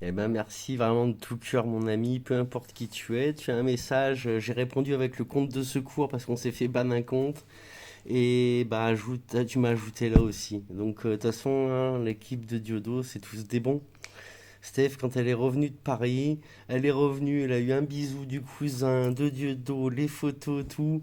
Eh ben merci vraiment de tout cœur mon ami, peu importe qui tu es, tu as un message, j'ai répondu avec le compte de secours parce qu'on s'est fait ban un compte et bah tu m'as ajouté là aussi. Donc de toute façon hein, l'équipe de Diodo c'est tous des bons. Steph quand elle est revenue de Paris, elle est revenue, elle a eu un bisou du cousin, de Diodo, les photos, tout.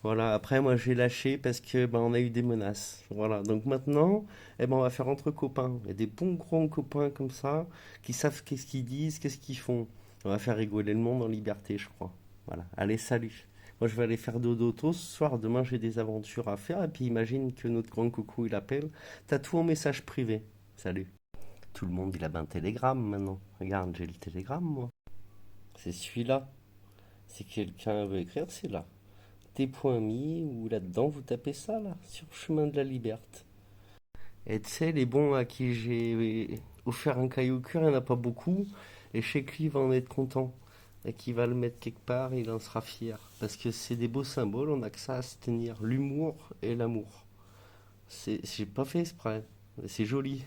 Voilà, après moi j'ai lâché parce que on a eu des menaces. Voilà, donc maintenant, on va faire entre copains. Il y a des bons gros copains comme ça qui savent qu'est-ce qu'ils disent, qu'est-ce qu'ils font. On va faire rigoler le monde en liberté, je crois. Voilà, allez, salut. Moi je vais aller faire dodo tôt ce soir. Demain j'ai des aventures à faire. Et puis imagine que notre grand coucou il appelle. T'as tout en message privé. Salut. Tout le monde il a un télégramme maintenant. Regarde, j'ai le télégramme moi. C'est celui-là. Si quelqu'un veut écrire, c'est là. Tes points mis, ou là-dedans, vous tapez ça, là, sur le chemin de la liberté. Et tu sais, les bons à qui j'ai offert un caillou au cœur, il n'y en a pas beaucoup. Et chez lui, il va en être content. Et qu'il va le mettre quelque part, il en sera fier. Parce que c'est des beaux symboles, on n'a que ça à se tenir. L'humour et l'amour. J'ai pas fait exprès. C'est joli.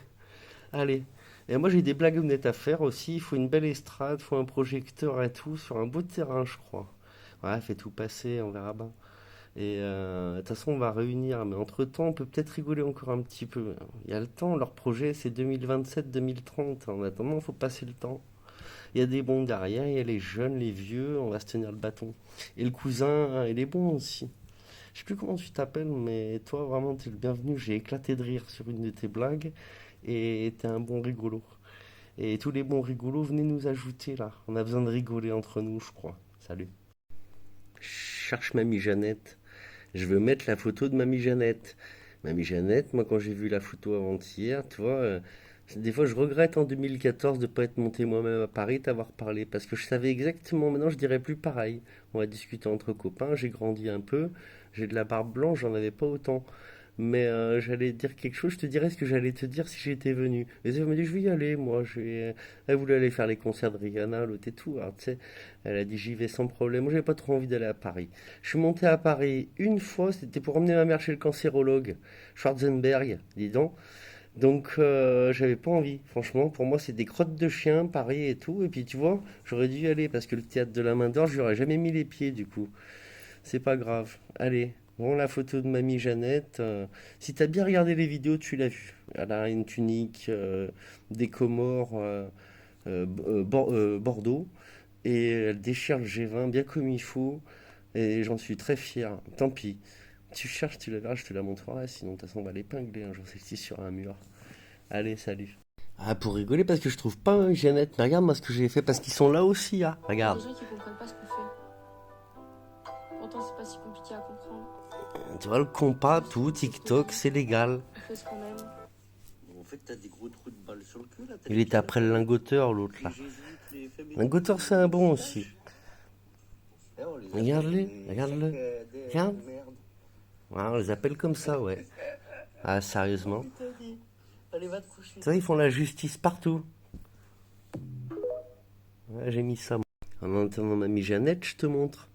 Allez. Et moi, j'ai des blagues honnêtes à faire aussi. Il faut une belle estrade, il faut un projecteur et tout, sur un beau terrain, je crois. Ouais, fais tout passer, on verra bien. Et de toute façon, on va réunir. Mais entre-temps, on peut peut-être rigoler encore un petit peu. Il y a le temps. Leur projet, c'est 2027-2030. En attendant, il faut passer le temps. Il y a des bons derrière. Il y a les jeunes, les vieux. On va se tenir le bâton. Et le cousin, il est bon aussi. Je sais plus comment tu t'appelles, mais toi, vraiment, tu es le bienvenu. J'ai éclaté de rire sur une de tes blagues. Et t'es un bon rigolo. Et tous les bons rigolos, venez nous ajouter là. On a besoin de rigoler entre nous, je crois. Salut. Je cherche mamie Jeannette. Je veux mettre la photo de Mamie Jeannette. Mamie Jeannette, moi quand j'ai vu la photo avant-hier, tu vois, des fois je regrette en 2014 de ne pas être monté moi-même à Paris, t'avoir parlé, parce que je savais exactement, maintenant je dirais plus pareil. On va discuter entre copains, j'ai grandi un peu, j'ai de la barbe blanche, j'en avais pas autant. Mais j'allais te dire quelque chose, je te dirais ce que j'allais te dire si j'étais venu. Et elle m'a dit, je vais y aller, moi. Elle voulait aller faire les concerts de Rihanna, l'autre et tout. Alors, tu sais, elle a dit, j'y vais sans problème. Moi, j'avais pas trop envie d'aller à Paris. Je suis monté à Paris une fois, c'était pour emmener ma mère chez le cancérologue, Schwarzenberg, dis donc. Donc, j'avais pas envie. Franchement, pour moi, c'est des crottes de chien, Paris et tout. Et puis, tu vois, j'aurais dû y aller parce que le théâtre de la Main d'Or, j'y aurais jamais mis les pieds, du coup. C'est pas grave. Allez, bon, la photo de mamie Jeannette. Si t'as bien regardé les vidéos, tu l'as vue. Elle a une tunique des Comores Bordeaux et elle déchire le G20 bien comme il faut. Et j'en suis très fier. Tant pis. Tu cherches, tu la verras, je te la montrerai. Sinon, de toute façon, on va l'épingler un jour celle-ci sur un mur. Allez, salut. Ah, pour rigoler, parce que je trouve pas Jeannette. Mais regarde moi ce que j'ai fait, parce qu'ils sont là aussi. Ah. Il y a Regarde. des gens qui comprennent pas ce qu'on fait. Pourtant, c'est pas si compliqué à comprendre. Tu vois, le compas, Juste, tout, on fait ce qu'on TikTok, aime, c'est légal. on fait ce qu'on aime. En fait, t'as des gros trous de balles sur le cul, là. T'as Il des était après le lingoteur, l'autre les là. jésuites, les féministes, Lingoteur, c'est un bon aussi. on les Regarde-le, appelle des regarde-le. des Regarde. de merde. Ouais, on les appelle comme ça, ouais. Ah, sérieusement. Putain, dit. Allez, va te coucher. Tu vois, ils font la justice partout. Ouais, j'ai mis ça. Moi. En entendant mamie Jeannette, je te montre.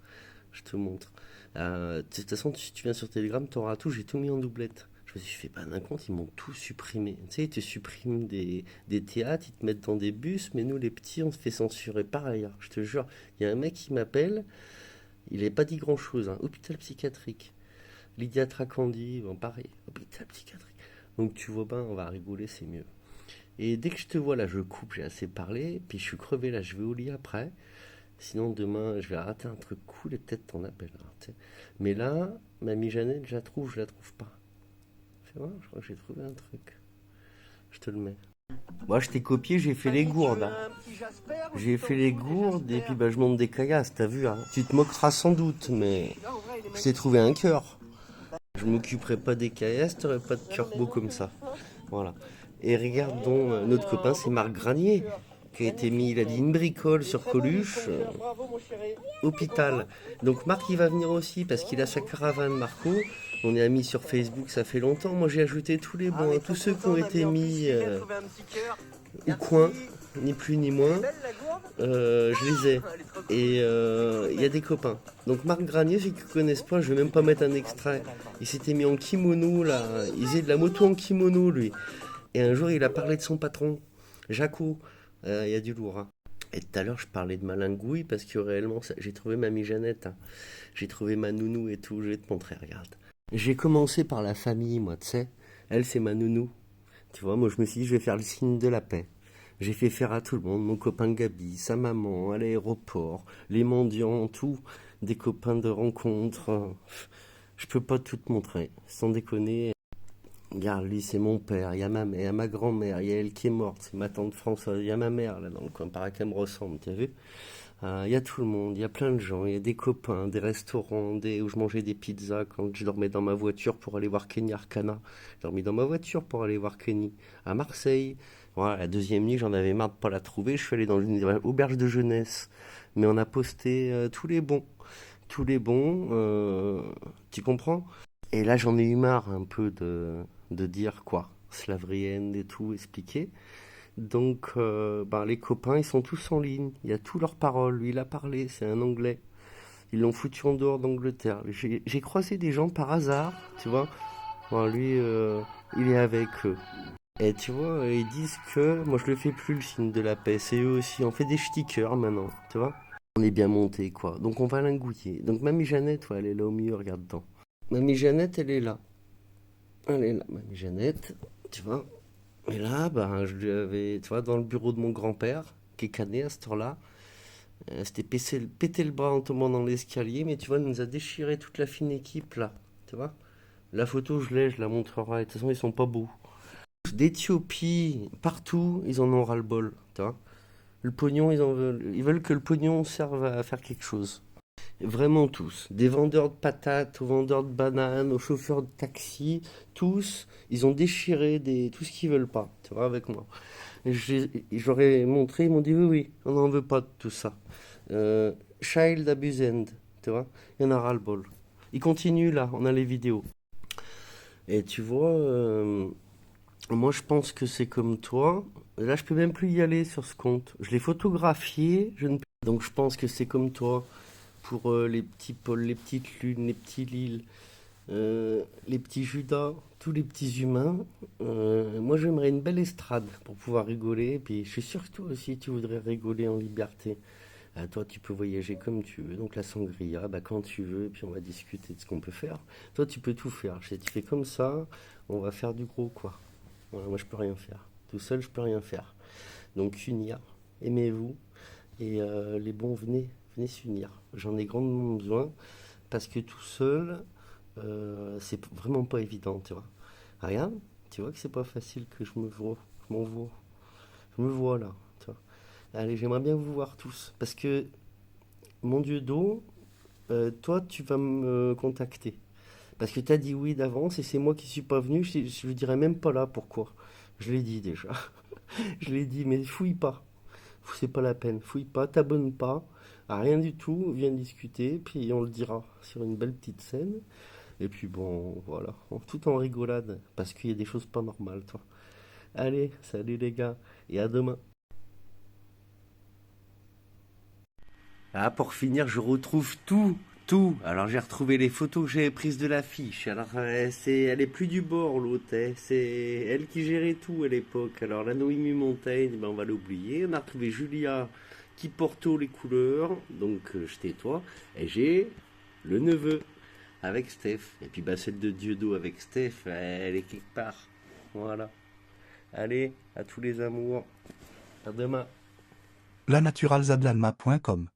Je te montre. De toute façon, si tu viens sur Telegram, t'auras tout. J'ai tout mis en doublette. Je me suis fait pas d'un compte, ils m'ont tout supprimé. Tu sais, ils te suppriment des théâtres, ils te mettent dans des bus, mais nous, les petits, on se fait censurer par ailleurs. Je te jure, il y a un mec qui m'appelle, il n'avait pas dit grand-chose. Hein. Hôpital psychiatrique. Lydia Tracandi, bon, pareil. Hôpital psychiatrique. Donc tu vois bien, on va rigoler, c'est mieux. Et dès que je te vois là, je coupe, j'ai assez parlé, puis je suis crevé là, je vais au lit après. Sinon demain, je vais rater un truc cool et peut-être t'en appelleras. Tu sais. Mais là, mamie Jeannette, je la trouve pas. Fais voir, je crois que j'ai trouvé un truc. Je te le mets. Moi, je t'ai copié, j'ai fait les gourdes. Hein. J'ai fait les gourdes et puis bah, je monte des caillasses, t'as vu. Hein. Tu te moqueras sans doute, mais je t'ai trouvé un cœur. Je m'occuperai pas des caillasses, t'aurais pas de cœur beau comme ça. Voilà. Et regardons notre copain, c'est Marc Granier, qui a été mis, il a dit une bricole sur Coluche, hôpital. Donc Marc, il va venir aussi parce qu'il a sa caravane, Marco. On est amis sur Facebook, ça fait longtemps. Moi, j'ai ajouté tous les bons, hein, tous ceux qui ont été mis au coin, ni plus ni moins. Je les ai. Et il y a des copains. Donc Marc Granier, ceux qui ne connaissent pas, je vais même pas mettre un extrait. Il s'était mis en kimono là. Il faisait de la moto en kimono lui. Et un jour, il a parlé de son patron, Jaco. Il y a du lourd, hein. Et tout à l'heure, je parlais de malingouille parce que réellement, j'ai trouvé mamie Jeannette, hein. J'ai trouvé ma nounou et tout. Je vais te montrer, regarde. J'ai commencé par la famille, moi, tu sais. Elle, c'est ma nounou. Tu vois, moi, je me suis dit, je vais faire le signe de la paix. J'ai fait faire à tout le monde, mon copain Gabi, sa maman, à l'aéroport, les mendiants, tout. Des copains de rencontres. Je peux pas tout te montrer, sans déconner. Regarde, lui, c'est mon père, il y a ma mère, ma grand-mère, il y a elle qui est morte, c'est ma tante Françoise, il y a ma mère, là, dans le coin, paraît qu'elle me ressemble, t'as vu? Il y a tout le monde, il y a plein de gens, il y a des copains, des restaurants, où je mangeais des pizzas quand je dormais dans ma voiture pour aller voir Kenny Arcana. J'ai dormi dans ma voiture pour aller voir Kenny à Marseille. Voilà, la deuxième nuit, j'en avais marre de pas la trouver, je suis allé dans une auberge de jeunesse. Mais on a posté tous les bons, tu comprends? Et là, j'en ai eu marre un peu de dire quoi, Slavrienne et tout, expliquer. Donc, ben, les copains, ils sont tous en ligne. Il y a tous leurs paroles. Lui, il a parlé, c'est un Anglais. Ils l'ont foutu en dehors d'Angleterre. J'ai croisé des gens par hasard, tu vois. Bon, lui, il est avec eux. Et tu vois, ils disent que moi, je le fais plus le signe de la paix. C'est eux aussi. On fait des stickers maintenant, tu vois. On est bien monté, quoi. Donc, on va l'ingouiller. Donc, Mamie Jeannette, ouais, elle est là au milieu, regarde dedans. Mamie Jeannette, elle est là. Elle est là, Mamie Jeannette, tu vois. Et là, ben, je lui avais, tu vois, dans le bureau de mon grand-père, qui est cané à ce temps-là, c'était pété le bras en tombant dans l'escalier, mais tu vois, il nous a déchiré toute la fine équipe, là, tu vois. La photo, je la montrerai, de toute façon, ils sont pas beaux. D'Éthiopie, partout, ils en ont ras-le-bol, tu vois. Le pognon, ils veulent que le pognon serve à faire quelque chose. Vraiment tous. Des vendeurs de patates, aux vendeurs de bananes, aux chauffeurs de taxi, tous, ils ont déchiré tout ce qu'ils veulent pas, tu vois, avec moi. Je leur ai montré, ils m'ont dit oui, oui, on n'en veut pas de tout ça. Child abused, tu vois, il y en a ras-le-bol. Il continue là, on a les vidéos. Et tu vois, moi je pense que c'est comme toi. Là, je peux même plus y aller sur ce compte. Je l'ai photographié, donc je pense que c'est comme toi pour les petits Paul, les petites lunes, les petits Lille, les petits Judas, tous les petits humains. Moi, j'aimerais une belle estrade pour pouvoir rigoler. Et puis, je suis sûr que toi aussi, tu voudrais rigoler en liberté. Toi, tu peux voyager comme tu veux. Donc, la sangria, bah, quand tu veux. Et puis, on va discuter de ce qu'on peut faire. Toi, tu peux tout faire. Tu fais comme ça, on va faire du gros, quoi. Voilà, moi, je peux rien faire. Tout seul, je peux rien faire. Donc, unir, aimez-vous. Et les bons, venez s'unir. J'en ai grandement besoin parce que tout seul, c'est vraiment pas évident, tu vois. Regarde, tu vois que c'est pas facile que je me vois, je m'en vois. Je me vois là, tu vois. Allez, j'aimerais bien vous voir tous parce que mon Dieu d'eau, toi, tu vas me contacter. Parce que tu as dit oui d'avance et c'est moi qui suis pas venu, je dirais même pas là pourquoi. Je l'ai dit déjà. Je l'ai dit, mais fouille pas. C'est pas la peine, fouille pas, t'abonne pas, à rien du tout, viens discuter, puis on le dira sur une belle petite scène. Et puis bon, voilà, tout en rigolade, parce qu'il y a des choses pas normales, toi. Allez, salut les gars, et à demain. Ah, pour finir, je retrouve tout. Alors j'ai retrouvé les photos que j'avais prises de l'affiche. Alors elle est plus du bord l'autre, hein. C'est elle qui gérait tout à l'époque. Alors la Noémie Montaigne, ben, on va l'oublier. On a retrouvé Julia qui porte haut les couleurs, donc je tais-toi. Et j'ai le neveu avec Steph. Et puis bah, celle de Dieudo avec Steph, elle est quelque part. Voilà. Allez, à tous les amours. À demain. lanaturalzadlalma.com